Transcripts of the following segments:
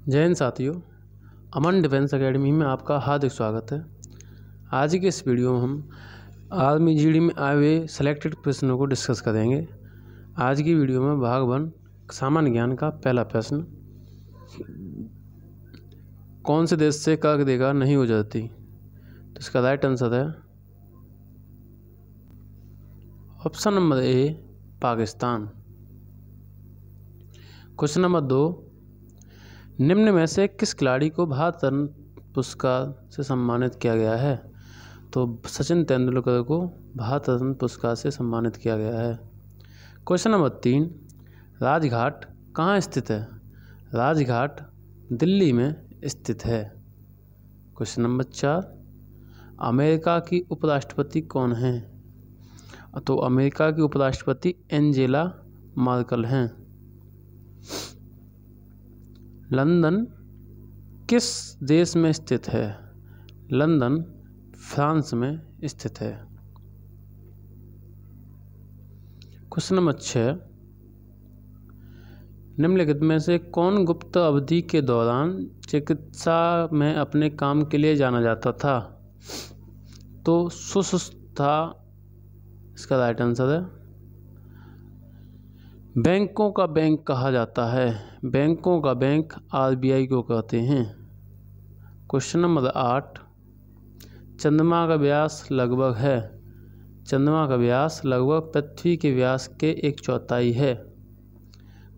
जय हिंद साथियों, अमन defence academy में आपका हार्दिक स्वागत है। आज के इस वीडियो में हम आर्मी जीडी में आए हुए सेलेक्टेड प्रश्नों को डिस्कस करेंगे। आज की वीडियो में भाग 1 सामान्य ज्ञान का पहला प्रश्न, कौन से देश से कर्क रेखा नहीं गुजरती? तो इसका राइट आंसर है option number A, Pakistan. Question number 2, निम्न में से किस खिलाड़ी को भारत रत्न पुरस्कार से सम्मानित किया गया है? तो सचिन तेंदुलकर को भारत रत्न पुरस्कार से सम्मानित किया गया है। क्वेश्चन नंबर 3, राजघाट कहाँ स्थित है? राजघाट दिल्ली में स्थित है। क्वेश्चन नंबर 4, अमेरिका की उपराष्ट्रपति कौन हैं? तो अमेरिका की उपराष्ट्रपति एंजेला मर्केल हैं। लंदन किस देश में स्थित है? लंदन फ्रांस में स्थित है। क्वेश्चन नंबर 6, निम्नलिखित में से कौन गुप्त अवधि के दौरान चिकित्सा में अपने काम के लिए जाना जाता था? तो सुश्रुत था इसका राइट आंसर है। बैंकों का बैंक कहा जाता है। बैंकों का बैंक आरबीआई को कहते हैं। क्वेश्चन नंबर 8, चंद्रमा का व्यास लगभग है। चंद्रमा का व्यास लगभग पृथ्वी के व्यास के 1/4 है।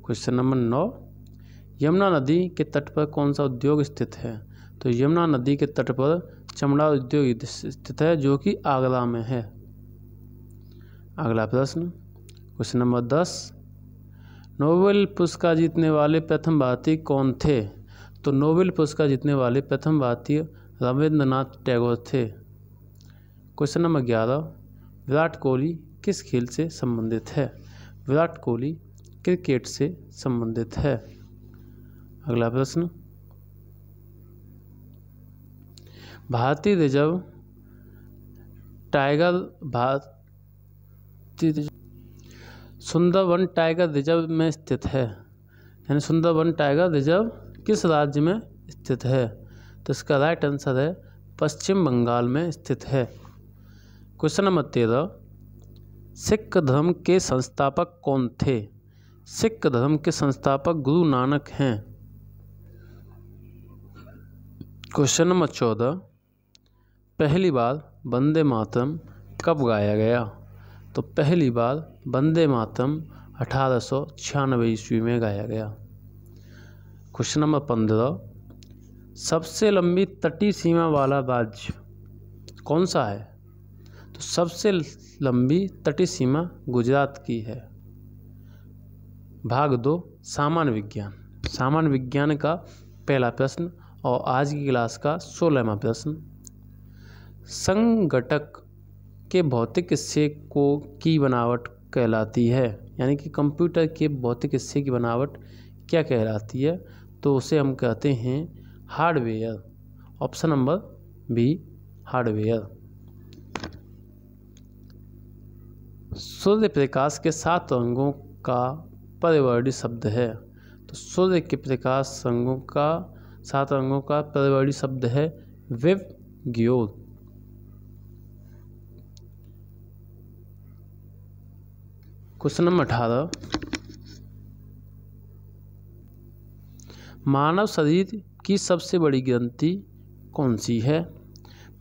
क्वेश्चन नंबर 9, यमुना नदी के तट पर कौन सा उद्योग स्थित है? तो यमुना नदी के तट पर चमड़ा उद्योग स्थित है, जो कि आगरा में है। अगला प्रश्न, क्वेश्चन नंबर 10, नोबेल पुरस्कार जीतने वाले प्रथम भारतीय कौन थे? तो नोबेल पुरस्कार जीतने वाले प्रथम भारतीय रविंद्रनाथ टैगोर थे। क्वेश्चन नंबर 11, विराट कोहली किस खेल से संबंधित है? विराट कोहली क्रिकेट से संबंधित है। अगला प्रश्न, भारतीय reserve tiger Sundarban tiger reserve में स्थित है। यानी सुंदरवन टाइगर रिजर्व किस राज्य में स्थित है? तो इसका राइट आंसर है पश्चिम बंगाल में स्थित है। क्वेश्चन नंबर 13, सिख धर्म के संस्थापक कौन थे? सिख धर्म के संस्थापक गुरु नानक हैं। क्वेश्चन नंबर 14, पहली बार वंदे मातरम कब गाया गया? तो पहली बार वंदे मातरम 1896 ईस्वी में गाया गया। क्वेश्चन नंबर 15, सबसे लंबी तटीय सीमा वाला राज्य कौन सा है? तो सबसे लंबी तटीय सीमा गुजरात की है। भाग 2 सामान्य विज्ञान। सामान्य विज्ञान का पहला प्रश्न और आज की क्लास का 16वां प्रश्न, संगठक के भौतिक हिस्से की बनावट कहलाती है? यानी कि कंप्यूटर के भौतिक हिस्से की बनावट क्या कहलाती है? तो उसे हम कहते हैं hardware. Option number B, hardware. सूर्य प्रकाश के 7 रंगों का परिवर्णी शब्द है। तो सूर्य के प्रकाश रंगों का 7 रंगों का परिवर्णी शब्द है विबग्योर। क्वेश्चन नंबर 18, मानव शरीर की सबसे बड़ी ग्रंथि कौन सी है?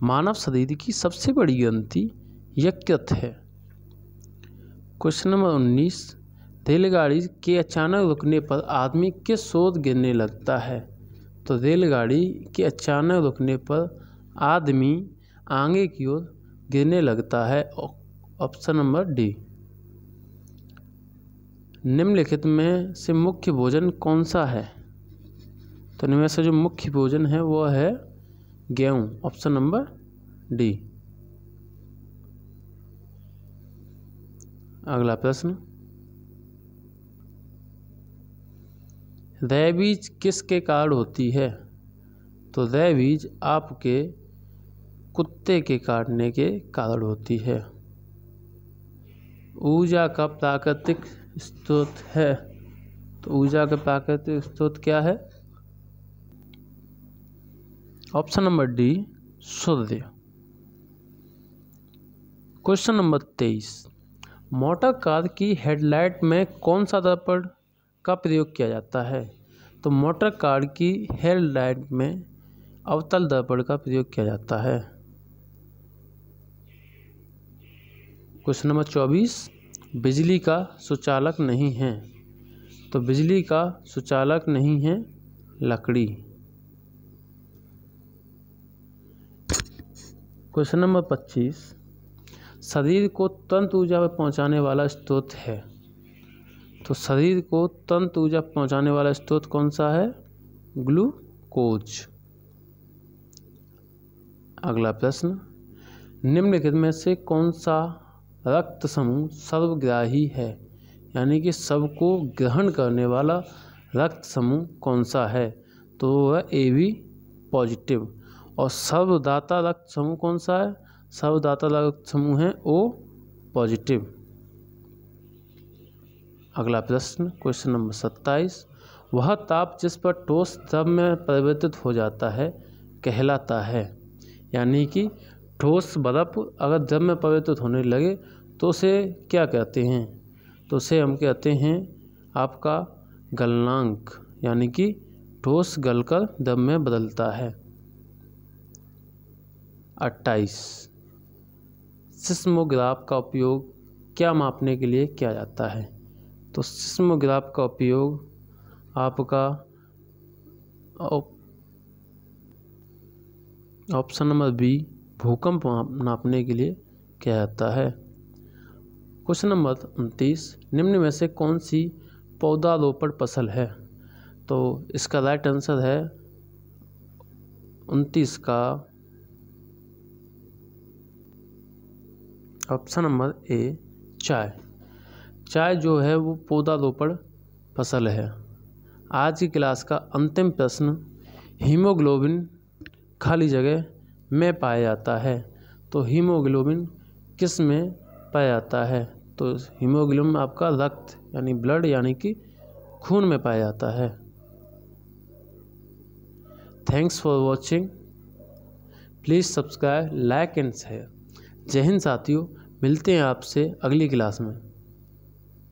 मानव शरीर की सबसे बड़ी ग्रंथि यकृत है। क्वेश्चन नंबर 19, रेलगाड़ी के अचानक रुकने पर आदमी किस ओर गिरने लगता है? तो रेलगाड़ी के अचानक रुकने पर आदमी आगे की ओर गिरने लगता है। Option number D. निम्नलिखित में से मुख्य भोजन कौन सा है? तो इनमें से जो मुख्य भोजन है वो है गेहूँ। Option number D. अगला प्रश्न, रैबीज किसके कारण होती है? तो रैबीज आपके कुत्ते के काटने के कारण होती है। ऊर्जा का प्राकृतिक स्रोत है। तो ऊर्जा का प्राकृतिक स्रोत क्या है? ऑप्शन नंबर डी सूर्य। क्वेश्चन नंबर 23, मोटर कार की हेडलाइट में कौन सा दर्पण का प्रयोग किया जाता है? तो मोटर कार की हेडलाइट में अवतल दर्पण का प्रयोग किया जाता है। क्वेश्चन नंबर 24, बिजली का सुचालक नहीं है। तो बिजली का सुचालक नहीं है लकड़ी। क्वेश्चन नंबर 25, शरीर को तुरंत ऊर्जा पहुंचाने वाला स्रोत है। तो शरीर को तुरंत ऊर्जा पहुंचाने वाला स्रोत कौन सा है? ग्लूकोज। अगला प्रश्न, निम्नलिखित में से कौन सा रक्त समूह सर्वग्राही है? यानी कि सबको ग्रहण करने वाला रक्त समूह कौन सा है? तो वह AB पॉजिटिव। और सर्वदाता रक्त समूह कौन सा है? सर्वदाता रक्त समूह है O पॉजिटिव। अगला प्रश्न, क्वेश्चन नंबर 27, वह ताप जिस पर ठोस द्रव में परिवर्तित हो जाता है कहलाता है। यानी कि ठोस बर्फ अगर द्रव में परिवर्तित होने लगे तो उसे क्या कहते हैं? तो उसे हम कहते हैं आपका गलनांक। यानी कि ठोस गलकर द्रव में बदलता है। 28, सिस्मोग्राफ का उपयोग क्या मापने के लिए किया जाता है? तो सिस्मोग्राफ का उपयोग आपका ऑप्शन नंबर बी भूकंप नापने के लिए किया जाता है। क्वेश्चन नंबर 29, निम्न में से कौन सी पौधारोपण फसल है? तो इसका राइट आंसर है 29 का ऑप्शन नंबर ए चाय। चाय जो है वो पौधारोपण फसल है। आज की क्लास का अंतिम प्रश्न, हीमोग्लोबिन खाली जगह में पाया जाता है। तो हीमोग्लोबिन किस में पाया जाता है? तो हीमोग्लोबिन आपका रक्त यानी ब्लड यानी कि खून में पाया जाता है। Thanks for watching, please subscribe, like and share. जय हिंद साथियों, मिलते हैं आपसे अगली क्लास में।